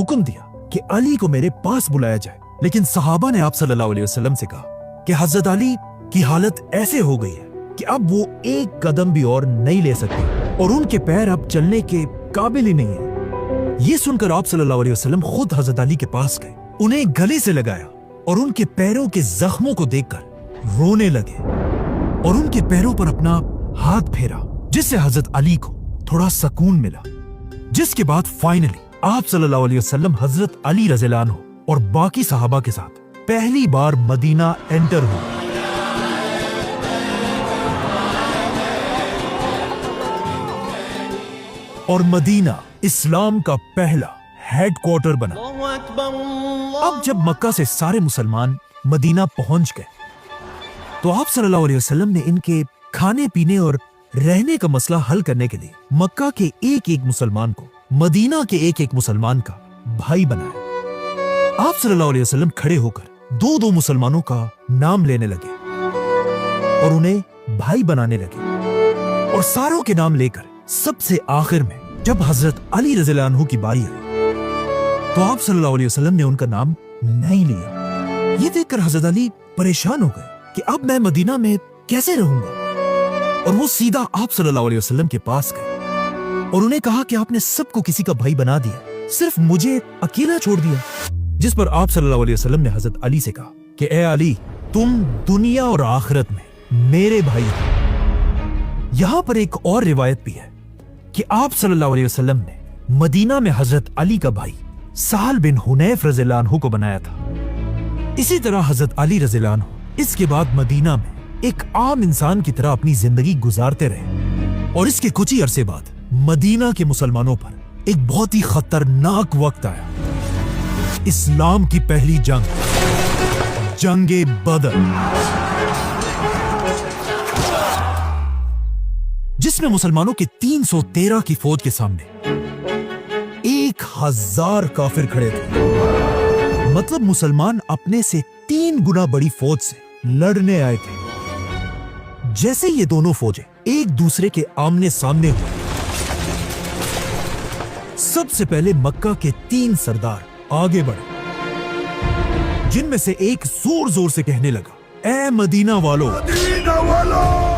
हुक्म दिया कि अली को मेरे पास बुलाया जाए, लेकिन सहाबा ने आप सल्लल्लाहु अलैहि वसल्लम से कहा कि हजरत अली की हालत ऐसे हो गई है कि अब वो एक कदम भी और नहीं ले सकते और उनके पैर अब चलने के काबिल ही नहीं है। ये सुनकर आप सल्लल्लाहु अलैहि वसल्लम खुद हजरत अली के पास गए, उन्हें गले से लगाया और उनके पैरों के जख्मों को देखकर रोने लगे और उनके पैरों पर अपना हाथ फेरा, जिससे हजरत अली को थोड़ा सुकून मिला। जिसके बाद फाइनली आप सल्लल्लाहु अलैहि वसल्लम हजरत अली रज़ियल्लाहु अन्हु और बाकी सहाबा के साथ पहली बार मदीना एंटर हुए। और मदीना इस्लाम का पहला हेडक्वार्टर बना। अब जब मक्का से सारे मुसलमान मदीना पहुंच गए तो आप सल्लल्लाहु अलैहि वसल्लम ने इनके खाने पीने और रहने का मसला हल करने के लिए मक्का के एक एक मुसलमान को मदीना के एक एक मुसलमान का भाई बनाया। आप सल्लल्लाहु अलैहि वसल्लम खड़े होकर दो दो मुसलमानों का नाम लेने लगे और उन्हें भाई बनाने लगे और सारों के नाम लेकर सबसे आखिर में जब हजरत अली रज़ियल्लाहु अन्हु की बारी आई तो आप सल्लल्लाहु अलैहि वसल्लम ने उनका नाम नहीं लिया। ये देखकर हजरत अली परेशान हो गए कि अब मैं मदीना में कैसे रहूंगा, और वो सीधा आप सल्लल्लाहु अलैहि वसल्लम के पास गए और उन्हें कहा कि आपने सबको किसी का भाई बना दिया, सिर्फ मुझे अकेला छोड़ दिया। जिस पर आप सल्लल्लाहु अलैहि वसल्लम ने हजरत अली से कहा कि ए अली, तुम दुनिया और आखिरत में मेरे भाई हो। यहां पर एक और रिवायत भी है कि आप सल्लल्लाहु अलैहि वसल्लम ने मदीना में हजरत अली का भाई साल बिन हुनैफ रज़ियल्लाहु अन्हु को बनाया था। इसी तरह हजरत अली रज़ियल्लाहु अन्हु इसके बाद मदीना में एक आम इंसान की तरह अपनी जिंदगी गुजारते रहे और इसके कुछ ही अरसे बाद मदीना के मुसलमानों पर एक बहुत ही खतरनाक वक्त आया। इस्लाम की पहली जंग, जंगे बदर, जिसमें मुसलमानों के 313 की फौज के सामने 1000 काफिर खड़े थे। मतलब मुसलमान अपने से 3 गुना बड़ी फौज से लड़ने आए थे। जैसे ये दोनों फौजें एक दूसरे के आमने सामने हुए, सबसे पहले मक्का के 3 सरदार आगे बढ़े, जिनमें से एक जोर जोर से कहने लगा, ए मदीना वालों,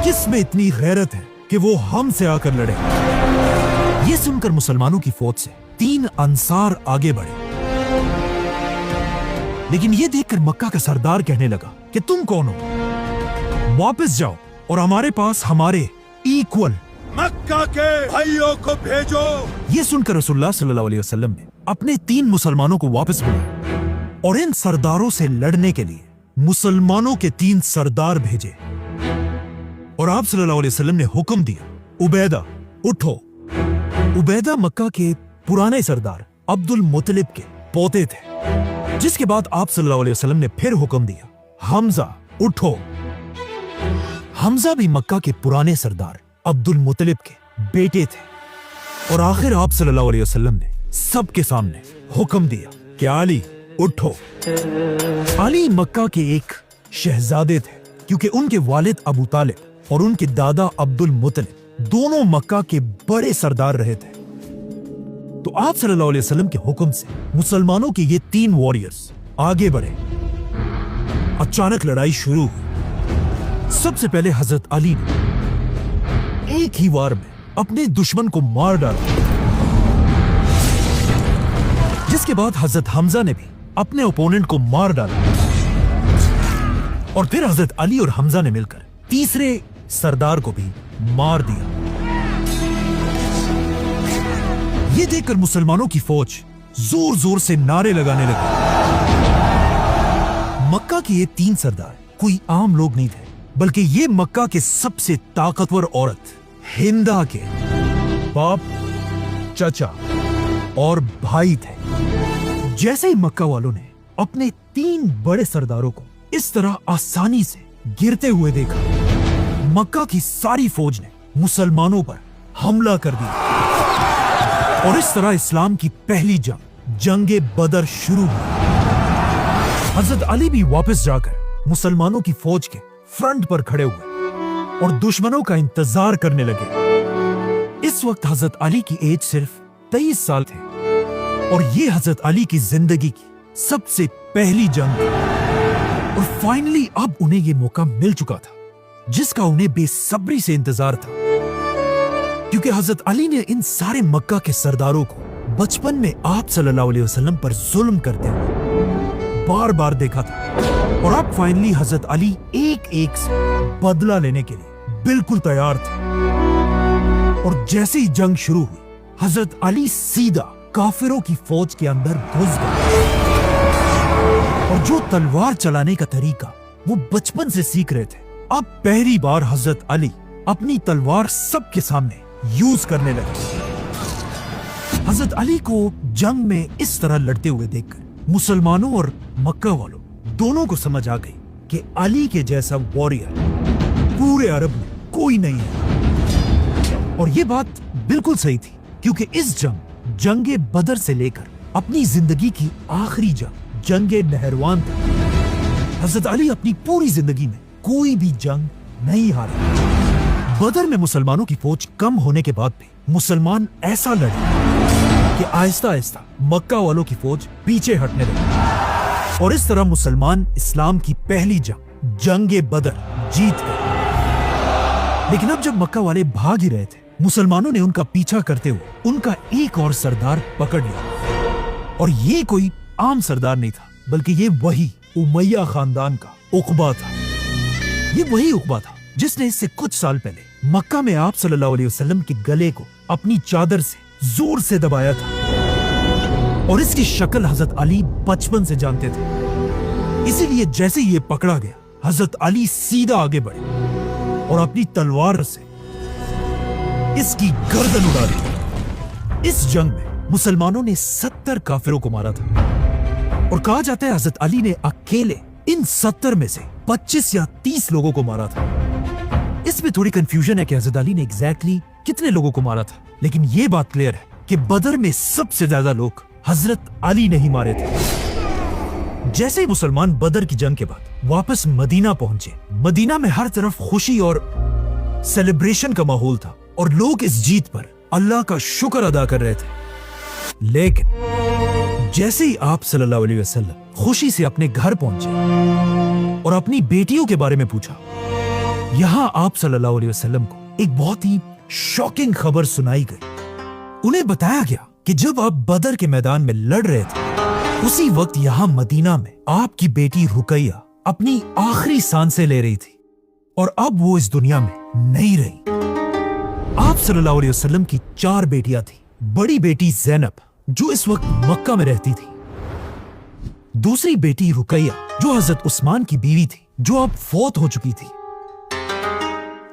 किसमें इतनी गैरत है कि वो हमसे आकर लड़े। ये सुनकर मुसलमानों की फौज से 3 अंसार आगे बढ़े, लेकिन ये देखकर मक्का का सरदार कहने लगा कि तुम कौन हो, वापस जाओ और हमारे पास हमारे इक्वल मक्का के भाइयों को भेजो। ये सुनकर रसूलुल्लाह सल्लल्लाहु अलैहि वसल्लम ने अपने 3 मुसलमानों को वापस बुलाया और इन सरदारों से लड़ने के लिए मुसलमानों के 3 सरदार भेजे। और आप सल्लल्लाहु अलैहि वसल्लम ने हुक्म दिया, उबैदा उठो। उबैदा मक्का के पुराने सरदार अब्दुल मुत्तलिब के पोते थे। जिसके बाद आप सल्लल्लाहु अलैहि वसल्लम ने फिर हुक्म दिया, हमजा उठो। हमजा भी मक्का के पुराने सरदार अब्दुल मुत्तलिब के बेटे थे। और आखिर आप सल्लल्लाहु अलैहि वसल्लम ने सबके सामने हुक्म दिया कि अली उठो। अली मक्का के एक शहजादे थे, क्योंकि उनके वालिद अबू तालिब और उनके दादा अब्दुल मुत्तलिब दोनों मक्का के बड़े सरदार रहे थे। तो आप सल्लल्लाहु अलैहि वसल्लम के हुक्म से मुसलमानों के ये 3 वॉरियर्स आगे बढ़े। अचानक लड़ाई शुरू हुई। सबसे पहले हजरत अली ने एक ही वार में अपने दुश्मन को मार डाला, जिसके बाद हजरत हमजा ने भी अपने ओपोनेंट को मार डाला और फिर हजरत अली और हमजा ने मिलकर तीसरे सरदार को भी मार दिया। ये देखकर मुसलमानों की फौज जोर जोर से नारे लगाने लगी। मक्का के ये 3 सरदार कोई आम लोग नहीं थे, बल्कि ये मक्का के सबसे ताकतवर औरत हिंदा के बाप, चाचा और भाई थे। जैसे ही मक्का वालों ने अपने 3 बड़े सरदारों को इस तरह आसानी से गिरते हुए देखा, मक्का की सारी फौज ने मुसलमानों पर हमला कर दिया और इस तरह इस्लाम की पहली जंग, जंगे बदर शुरू हुई। हजरत अली भी वापस जाकर मुसलमानों की फौज के फ्रंट पर खड़े हुए और दुश्मनों का इंतजार करने लगे। इस वक्त हजरत अली की एज सिर्फ 23 साल थे और ये हजरत अली की जिंदगी की सबसे पहली जंग थी। और फाइनली अब उन्हें ये मौका मिल चुका था जिसका उन्हें बेसब्री से इंतजार था, क्योंकि हजरत अली ने इन सारे मक्का के सरदारों को बचपन में आप सल्लल्लाहु अलैहि वसल्लम पर जुल्म करते हुए बार बार देखा था। और अब फाइनली हजरत अली एक एक से बदला लेने के लिए बिल्कुल तैयार थे। और जैसे ही जंग शुरू हुई, हजरत अली सीधा काफिरों की फौज के अंदर घुस गए। और जो तलवार चलाने का तरीका वो बचपन से सीख रहे थे, अब पहली बार हजरत अली अपनी तलवार सबके सामने यूज करने लगे। हजरत अली को जंग में इस तरह लड़ते हुए देखकर मुसलमानों और मक्का वालों दोनों को समझ आ गई कि अली के जैसा वॉरियर पूरे अरब में कोई नहीं है। और ये बात बिल्कुल सही थी, क्योंकि इस जंगे बदर से लेकर अपनी जिंदगी की आखिरी जंगे नहरवान तक हजरत अली अपनी पूरी जिंदगी में कोई भी जंग नहीं हारे। बदर में मुसलमानों की फौज कम होने के बाद भी मुसलमान ऐसा लड़े कि आहिस्ता आहिस्ता मक्का वालों की फौज पीछे हटने लगी। और इस तरह मुसलमान इस्लाम की पहली जंगे बदर जीत गए। लेकिन अब जब मक्का वाले भाग ही रहे थे, मुसलमानों ने उनका पीछा करते हुए उनका एक और सरदार पकड़ लिया। और ये कोई आम सरदार नहीं था, बल्कि ये वही उमैया खानदान का उकबा था। ये वही उकबा था जिसने इससे कुछ साल पहले मक्का में आप सल्लल्लाहु अलैहि वसल्लम के गले को अपनी चादर से जोर से दबाया था। और इसकी शक्ल हजरत अली बचपन से जानते थे। इसीलिए जैसे ही ये पकड़ा गया, हजरत अली सीधा आगे बढ़े और अपनी तलवार से इसकी गर्दन उड़ा दी। इस जंग में मुसलमानों ने 70 काफिरों को मारा था। और कहा जाता है हजरत अली ने अकेले इन 70 में से 25 या 30 लोगों को मारा था। इसमें थोड़ी कंफ्यूजन है कि हजरत अली ने एग्जैक्टली कितने लोगों को मारा था, लेकिन यह बात क्लियर है कि बदर में सबसे ज्यादा लोग हजरत अली ने ही मारे थे। जैसे ही मुसलमान बदर की जंग के बाद वापस मदीना पहुंचे, मदीना में हर तरफ खुशी और सेलिब्रेशन का माहौल था और लोग इस जीत पर अल्लाह का शुक्र अदा कर रहे थे। लेकिन जैसे ही आप सल्लल्लाहु अलैहि वसल्लम खुशी से अपने घर पहुंचे और अपनी बेटियों के बारे में पूछा, यहां आप सल्लल्लाहु अलैहि वसल्लम को एक बहुत ही शॉकिंग खबर सुनाई गई। उन्हें बताया गया कि जब आप बदर के मैदान में लड़ रहे थे, उसी वक्त यहां मदीना में आपकी बेटी रुकैया अपनी आखिरी सांसें ले रही थी और अब वो इस दुनिया में नहीं रही। आप सल्लल्लाहु अलैहि वसल्लम की 4 बेटियां थी। बड़ी बेटी ज़ैनब, जो इस वक्त मक्का में रहती थी। दूसरी बेटी रुकैया, जो हजरत उस्मान की बीवी थी, जो अब फौत हो चुकी थी।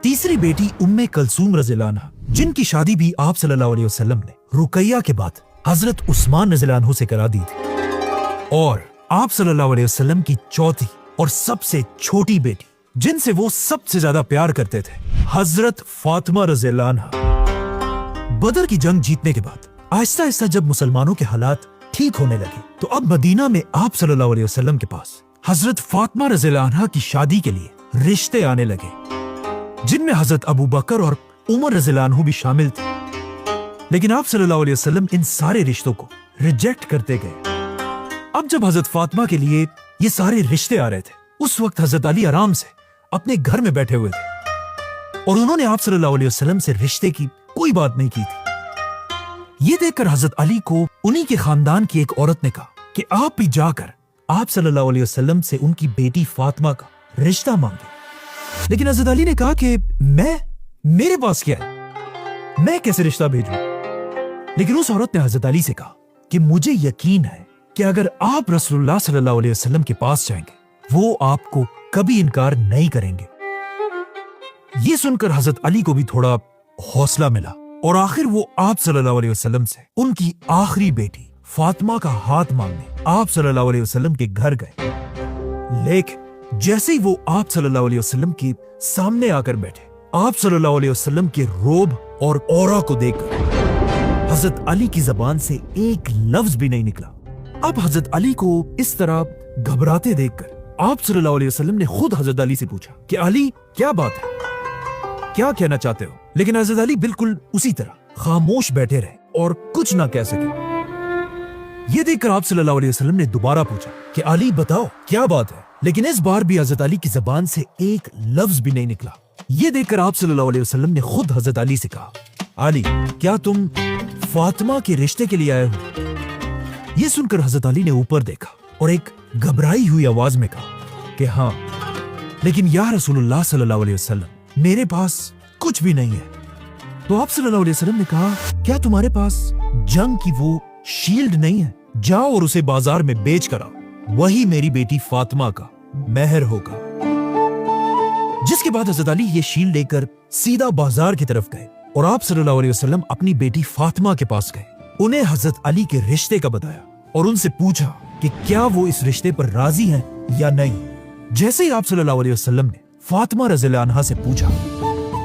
तीसरी बेटी उम्मे कलसूम रज़ियल्लाहु अन्हा, जिनकी शादी भी आप सल्लल्लाहु अलैहि वसल्लम ने रुकैया के बाद हजरत उस्मान रज़ियल्लाहु अन्हु से करा दी थी। और आप सल्लल्लाहु अलैहि वसल्लम की चौथी और सबसे छोटी बेटी, जिनसे वो सबसे ज्यादा प्यार करते थे, हजरत फातिमा रज़ियल्लाहु अन्हा। बदर की जंग जीतने के बाद आहिस्ता आहिस्ता जब मुसलमानों के हालात ठीक होने लगे, तो अब मदीना में आप सल्लल्लाहु अलैहि वसल्लम के पास हजरत फातिमा रज़ियल्लाहु अन्हा की शादी के लिए रिश्ते आने लगे, जिनमें हजरत अबू बकर और उमर रज़ियल्लाहु अन्हु भी शामिल थे। लेकिन आप सल्लल्लाहु अलैहि वसल्लम इन सारे रिश्तों को रिजेक्ट करते गए। अब जब हजरत फातिमा के लिए ये सारे रिश्ते आ रहे थे, उस वक्त हजरत अली आराम से अपने घर में बैठे हुए थे और उन्होंने आप सल्लल्लाहु अलैहि वसल्लम से रिश्ते की कोई बात नहीं की थी। ये देखकर हजरत अली को उन्हीं के खानदान की एक औरत ने कहा कि आप भी जाकर आप सल्लल्लाहु अलैहि वसल्लम से उनकी बेटी फातिमा का रिश्ता मांगे। लेकिन हजरत अली ने कहा कि मेरे पास क्या है, मैं कैसे रिश्ता भेजूं? लेकिन उस औरत ने हजरत अली से कहा कि मुझे यकीन है कि अगर आप रसूलुल्लाह सल्लल्लाहु अलैहि वसल्लम के पास जाएंगे, वो आपको कभी इनकार नहीं करेंगे। ये सुनकर हजरत अली को भी थोड़ा हौसला मिला और आखिर वो आप सल्लल्लाहु अलैहि वसल्लम से उनकी आखिरी बेटी फातिमा का हाथ मांगने आप सल्लल्लाहु अलैहि वसल्लम के घर गए। लेकिन जैसे ही वो आप सल्लल्लाहु अलैहि वसल्लम के सामने आकर बैठे, आप सल्लल्लाहु अलैहि वसल्लम के रोब और औरा को देखकर हजरत अली की जबान से एक लफ्ज भी नहीं निकला। अब हजरत अली को इस तरह घबराते देखकर आप सल्लल्लाहु अलैहि वसल्लम ने खुद हजरत अली से पूछा कि अली, क्या बात है, क्या कहना चाहते हो? लेकिन हजरत अली बिल्कुल उसी तरह खामोश बैठे रहे और कुछ ना कह सके। ये देखकर आप सल्लल्लाहु अलैहि वसल्लम ने दोबारा पूछा कि अली बताओ क्या बात है, लेकिन इस बार भी हजरत अली की जबान से एक लफ्ज भी नहीं निकला। ये देखकर आप सल्लल्लाहु अलैहि वसल्लम ने खुद हजरत अली से कहा, अली क्या तुम फातिमा के रिश्ते के लिए आए हो? ये सुनकर हजरत अली ने ऊपर देखा और एक घबराई हुई आवाज में कहा कि हाँ, लेकिन या रसूलुल्लाह सल्लल्लाहु अलैहि वसल्लम मेरे पास कुछ भी नहीं है। तो आप सल्लल्लाहु अलैहि वसल्लम ने कहा, क्या तुम्हारे पास जंग की वो शील्ड नहीं है? जाओ और उसे बाजार में बेच कर आओ, वही मेरी बेटी फातिमा का मेहर होगा। जिसके बाद हजरत अली ये शील्ड लेकर सीधा बाजार की तरफ गए और आप सल्लल्लाहु अलैहि वसल्लम अपनी बेटी फातिमा के पास गए। उन्हें हजरत अली के रिश्ते का बताया और उनसे पूछा कि क्या वो इस रिश्ते पर राजी हैं या नहीं। जैसे ही आप सल्लल्लाहु अलैहि वसल्लम ने फातिमा रज़ियल्लाहु अन्हा से पूछा,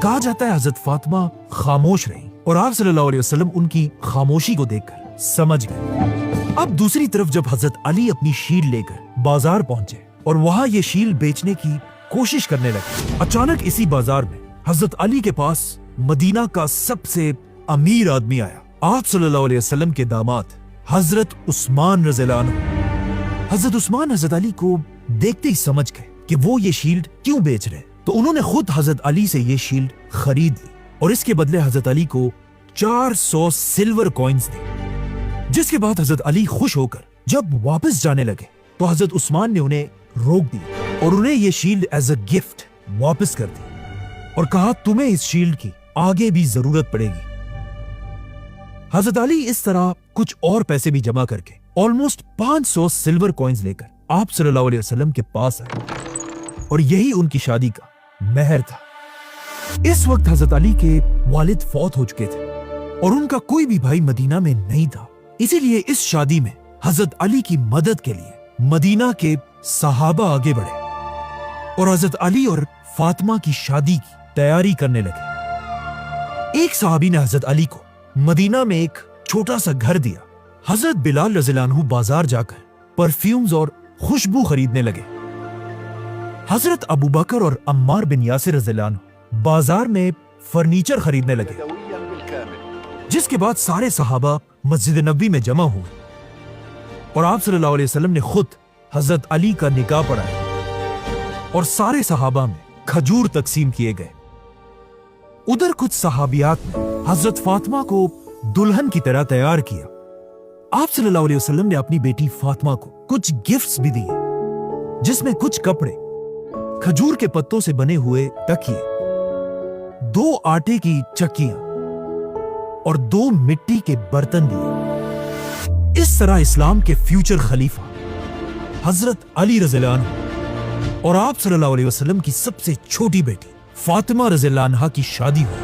कहा जाता है हजरत फातिमा खामोश रही और आप सल्लल्लाहु अलैहि वसल्लम उनकी खामोशी को देखकर समझ गए। अब दूसरी तरफ जब हजरत अली अपनी शील्ड लेकर बाजार पहुंचे और वहां ये शील्ड बेचने की कोशिश करने लगे, अचानक इसी बाजार में हजरत अली के पास मदीना का सबसे अमीर आदमी आया, आप सल्लल्लाहु अलैहि वसल्लम के दामाद हजरत उस्मान रज़ियल्लाहु अन्हु। हजरत उस्मान हजरत अली को देखते ही समझ गए कि वो ये शील्ड क्यों बेच रहे, तो उन्होंने खुद हजरत अली से ये शील्ड खरीद ली और इसके बदले हजरत अली को 400 सिल्वर कॉइन्स दी। जिसके बाद हजरत अली खुश होकर जब वापस जाने लगे तो हजरत उस्मान ने उन्हें रोक दिया और उन्हें ये शील्ड एज अ गिफ्ट वापस कर दी और कहा, तुम्हें इस शील्ड की आगे भी जरूरत पड़ेगी। हजरत अली इस तरह कुछ और पैसे भी जमा करके ऑलमोस्ट 500 सिल्वर कॉइन्स लेकर आप सल्लल्लाहु अलैहि वसल्लम के पास आए और यही उनकी शादी का मेहर था। इस वक्त हजरत अली के वालिद फौत हो चुके थे और उनका कोई भी भाई मदीना में नहीं था, इसीलिए इस शादी में हजरत अली की मदद के लिए मदीना के सहाबा आगे बढ़े और हजरत अली और फातिमा की शादी की तैयारी करने लगे। एक सहाबी ने हजरत अली को मदीना में एक छोटा सा घर दिया। हजरत बिलाल रज़ियल्लाहु अन्हु बाजार जाकर परफ्यूम्स और खुशबू खरीदने लगे। हजरत अबू बकर और अम्मार बिन यासिर रज़ियल्लाहु अन्हु बाजार में फर्नीचर खरीदने लगे। जिसके बाद सारे सहाबा मस्जिद नबी में जमा हुए और आप सल्लल्लाहु अलैहि वसल्लम ने खुद हजरत अली का निकाह पढ़ाया और सारे सहाबा में खजूर तकसीम किए गए। उधर कुछ सहाबियात ने हजरत फातिमा को दुल्हन की तरह तैयार किया। आप सल्लल्लाहु अलैहि वसल्लम ने अपनी बेटी फातिमा को कुछ गिफ्ट्स भी दिए, जिसमें कुछ कपड़े, खजूर के पत्तों से बने हुए तकिए, 2 आटे की चक्कियां और 2 मिट्टी के बर्तन दिए। इस तरह इस्लाम के फ्यूचर खलीफा हजरत अली रज़ियल्लाहु अन्हु और आप सल्लल्लाहु अलैहि वसल्लम की सबसे छोटी बेटी फातिमा रज़ियल्लाहु अन्हा की शादी हुई।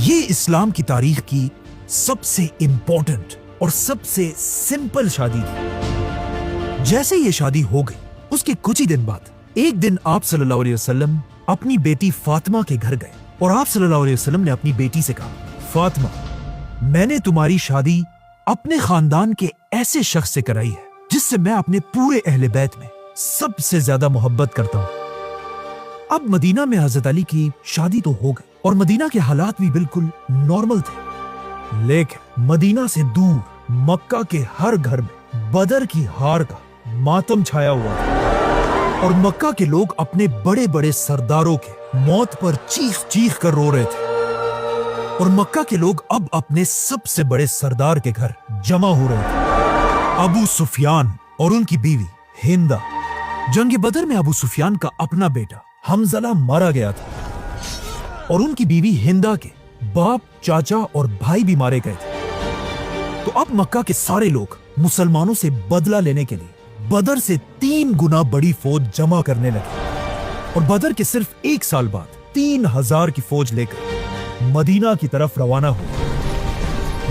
ये इस्लाम की तारीख की सबसे इंपॉर्टेंट और सबसे सिंपल शादी थी। जैसे ये शादी हो गई, उसके कुछ ही दिन बाद एक दिन आप सल्लल्लाहु अलैहि वसल्लम अपनी बेटी फातिमा के घर गए और आप सल्लल्लाहु अलैहि वसल्लम ने अपनी बेटी से कहा, फातिमा, मैंने तुम्हारी शादी अपने खानदान के ऐसे शख्स से कराई है जिससे मैं अपने पूरे अहले बैत में सबसे ज्यादा मोहब्बत करता हूँ। अब मदीना में हजरत अली की शादी तो हो गई और मदीना के हालात भी बिल्कुल नॉर्मल थे, लेकिन मदीना से दूर मक्का के हर घर में बदर की हार का मातम छाया हुआ था और मक्का के लोग अपने बड़े बड़े सरदारों के मौत पर चीख चीख कर रो रहे थे और मक्का के लोग अब अपने सबसे बड़े सरदार के घर जमा हो रहे थे, अबू सुफियान और उनकी बीवी हिंदा। जंग बदर में अबू सुफियान का अपना बेटा हमज़ला मारा गया था और उनकी बीवी हिंदा के बाप, चाचा और भाई भी मारे गए थे। तो अब मक्का के सारे लोग मुसलमानों से बदला लेने के लिए बदर से 3 गुना बड़ी फौज जमा करने लगे और बदर के सिर्फ 1 साल बाद 3000 की फौज लेकर मदीना की तरफ रवाना हुए।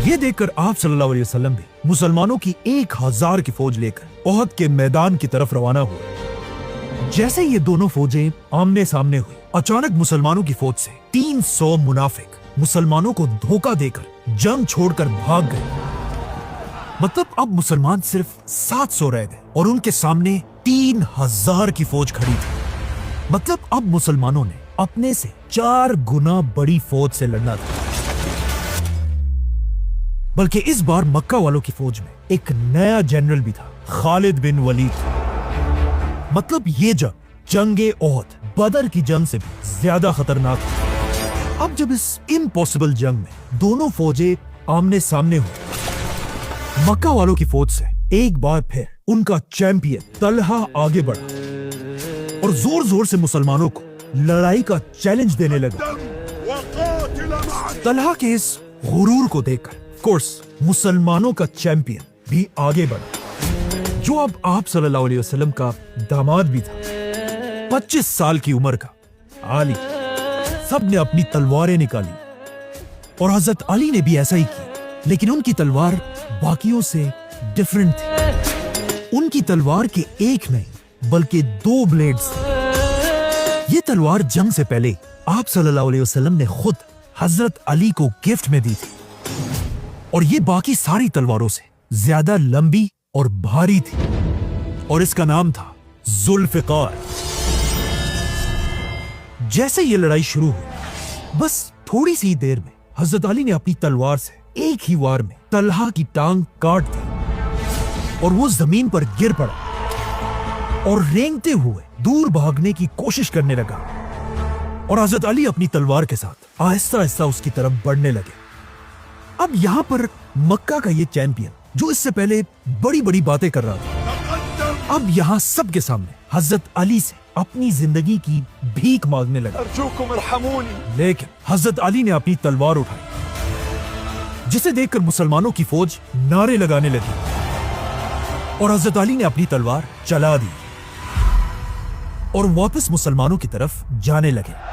ये देखकर आप सल्लल्लाहु अलैहि वसल्लम भी मुसलमानों की 1000 की फौज लेकर ओहद के मैदान की तरफ रवाना हुए। जैसे ये दोनों फौजें आमने सामने हुई, अचानक मुसलमानों की फौज से 300 मुनाफिक मुसलमानों को धोखा देकर जंग छोड़कर भाग गए। मतलब अब मुसलमान सिर्फ 700 रह गए और उनके सामने 3000 की फौज खड़ी थी। मतलब अब मुसलमानों ने अपने से 4 गुना बड़ी फौज से लड़ना था। बल्कि इस बार मक्का वालों की फौज में एक नया जनरल भी था, खालिद बिन वलीद। मतलब ये जंगे ओहद बदर की जंग से भी ज्यादा खतरनाक थी। अब जब इस इम्पॉसिबल जंग में दोनों फौजें आमने सामने हुई, मक्का वालों की फौज से एक बार फिर उनका चैंपियन तलहा आगे बढ़ा और जोर जोर से मुसलमानों को लड़ाई का चैलेंज देने लगा। तलहा के इस गुरूर को देखकर कोर्स मुसलमानों का चैंपियन भी आगे बढ़ा, जो अब आप सल्लल्लाहु अलैहि वसल्लम का दामाद भी था, 25 साल की उम्र का अली। सब ने अपनी तलवारें निकाली और हजरत अली ने भी ऐसा ही किया, लेकिन उनकी तलवार बाकियों से डिफरेंट थी। उनकी तलवार के एक नहीं बल्कि 2 ब्लेड्स थे। ये तलवार जंग से पहले आप सल्लल्लाहु अलैहि वसल्लम ने खुद हजरत अली को गिफ्ट में दी थी और ये बाकी सारी तलवारों से ज्यादा लंबी और भारी थी और इसका नाम था जुल्फिकार। जैसे ये लड़ाई शुरू हुई, बस थोड़ी सी देर में हजरत अली ने अपनी तलवार से एक ही वार में तलहा की टांग काट दी और वो जमीन पर गिर पड़ा और रेंगते हुए दूर भागने की कोशिश करने लगा और हजरत अली अपनी तलवार के साथ आहिस्ता आहिस्ता उसकी तरफ बढ़ने लगे। अब यहाँ पर मक्का का ये चैंपियन, जो इससे पहले बड़ी बड़ी बातें कर रहा था, अब यहाँ सबके सामने हजरत अली से अपनी जिंदगी की भीख मांगने लगा। लेकिन हजरत अली ने अपनी तलवार उठाई, जिसे देखकर मुसलमानों की फौज नारे लगाने लगी और हजरत अली ने अपनी तलवार चला दी और वापस मुसलमानों की तरफ जाने लगे।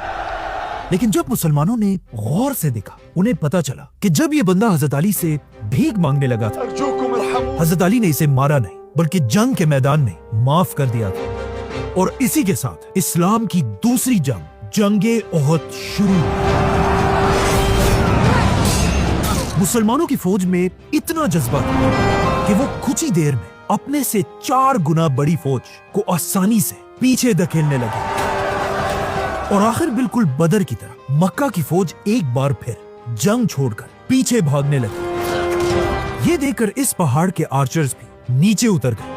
लेकिन जब मुसलमानों ने गौर से देखा, उन्हें पता चला कि जब ये बंदा हजरत अली से भीख मांगने लगा था, हजरत अली ने इसे मारा नहीं बल्कि जंग के मैदान में माफ कर दिया था और इसी के साथ इस्लाम की दूसरी जंग, जंगे ओहद शुरू हुई। मुसलमानों की फौज में इतना जज्बा था कि वो कुछ ही देर में अपने से 4 गुना बड़ी फौज को आसानी से पीछे धकेलने लगे और आखिर बिल्कुल बदर की तरह मक्का की फौज एक बार फिर जंग छोड़कर पीछे भागने लगी। ये देखकर इस पहाड़ के आर्चर्स भी नीचे उतर गए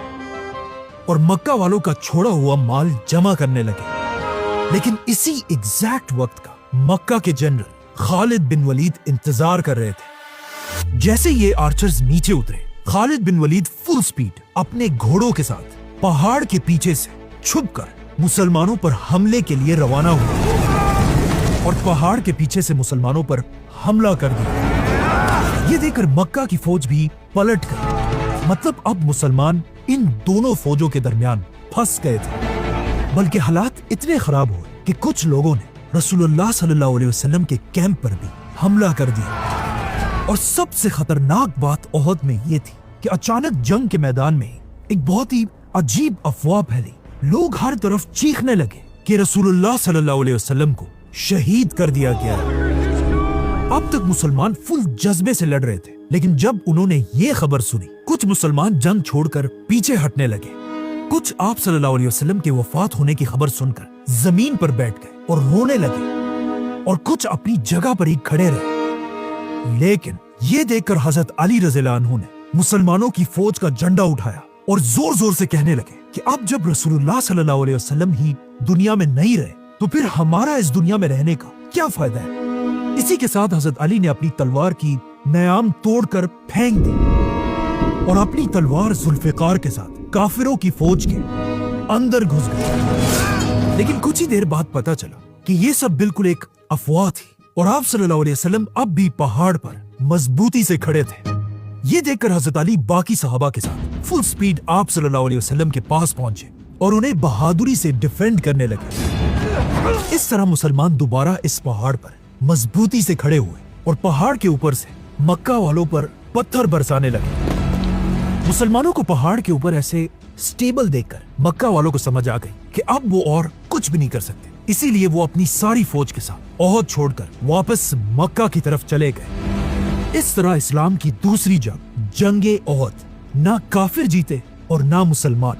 और मक्का वालों का छोड़ा हुआ माल जमा करने लगे। लेकिन इसी एग्जैक्ट वक्त का मक्का के जनरल खालिद बिन वलीद इंतजार कर रहे थे। जैसे ये आर्चर्स नीचे उतरे, खालिद बिन वलीद फुल स्पीड अपने घोड़ों के साथ पहाड़ के पीछे से छुपकर मुसलमानों पर हमले के लिए रवाना हुए और पहाड़ के पीछे से मुसलमानों पर हमला कर दिया। ये देखकर मक्का की फौज भी पलट गई। मतलब अब मुसलमान इन दोनों फौजों के दरमियान फंस गए थे। बल्कि हालात इतने खराब हुए कि कुछ लोगों ने रसूलुल्लाह सल्लल्लाहु अलैहि वसल्लम के कैंप पर भी हमला कर दिया। और सबसे खतरनाक बात ओहद में ये थी कि अचानक जंग के मैदान में एक बहुत ही अजीब अफवाह फैली। लोग हर तरफ चीखने लगे कि रसूलुल्लाह सल्लल्लाहु अलैहि वसल्लम को शहीद कर दिया गया है। अब तक मुसलमान फुल जज्बे से लड़ रहे थे, लेकिन जब उन्होंने ये खबर सुनी, कुछ मुसलमान जंग छोड़कर पीछे हटने लगे। कुछ आप सल्लल्लाहु अलैहि वसल्लम के वफात होने की खबर सुनकर जमीन पर बैठ गए और रोने लगे और कुछ अपनी जगह पर ही खड़े रहे। लेकिन ये देखकर हजरत अली रज़ियल्लाहु अन्हु ने मुसलमानों की फौज का झंडा उठाया और जोर जोर से कहने लगे कि अब जब रसूलुल्लाह सल्लल्लाहु अलैहि वसल्लम ही दुनिया में नहीं रहे, तो फिर हमारा इस दुनिया में रहने का क्या फायदा है। इसी के साथ हजरत अली ने अपनी तलवार की नयाम तोड़कर फेंक दी और अपनी तलवार जुल्फिकार के साथ काफिरों की फौज के अंदर घुस गए। लेकिन कुछ ही देर बाद पता चला कि ये सब बिल्कुल एक अफवाह थी और आप सल्लल्लाहु अलैहि वसल्लम अब भी पहाड़ पर मजबूती से खड़े थे। ये देखकर हजरत अली बाकी सहाबा के साथ फुल स्पीड आप सल्लल्लाहु अलैहि वसल्लम के पास पहुंचे और उन्हें बहादुरी से डिफेंड करने लगे। इस तरह मुसलमान दोबारा इस पहाड़ पर मजबूती से खड़े हुए और पहाड़ के ऊपर से मक्का वालों पर पत्थर बरसाने लगे। मुसलमानों को पहाड़ के ऊपर ऐसे स्टेबल देखकर मक्का वालों को समझ आ गई कि अब वो और कुछ भी नहीं कर सकते। इसीलिए वो अपनी सारी फौज के साथ ओहद छोड़कर वापस मक्का की तरफ चले गए। इस तरह इस्लाम की दूसरी जंग, जंगे ओहद, ना काफिर जीते और ना मुसलमान।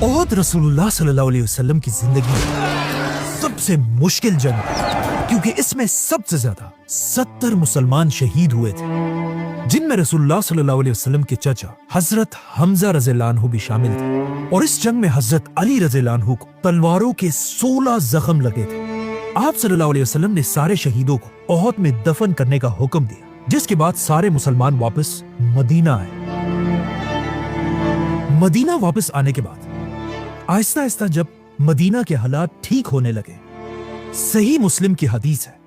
ओहद रसूलुल्लाह सल्लल्लाहु अलैहि वसल्लम की जिंदगी में सबसे मुश्किल जंग, क्योंकि इसमें सबसे ज्यादा 70 मुसलमान शहीद हुए थे। जिनमें रसूलुल्लाह सल्लल्लाहु अलैहि वसल्लम के चचा हजरत हमजा रज़ियल्लाहु अन्हु भी शामिल थे। और इस जंग में हजरत अली रज़ियल्लाहु अन्हु को तलवारों के 16 जख्म लगे थे। आप सल्लल्लाहु अलैहि वसल्लम ने सारे शहीदों को ओहद में दफन करने का हुक्म दिया, जिसके बाद सारे मुसलमान वापस मदीना आए। मदीना वापस आने के बाद आहिस्ता आहिस्ता जब मदीना के हालात ठीक होने लगे, सही मुस्लिम की हदीस है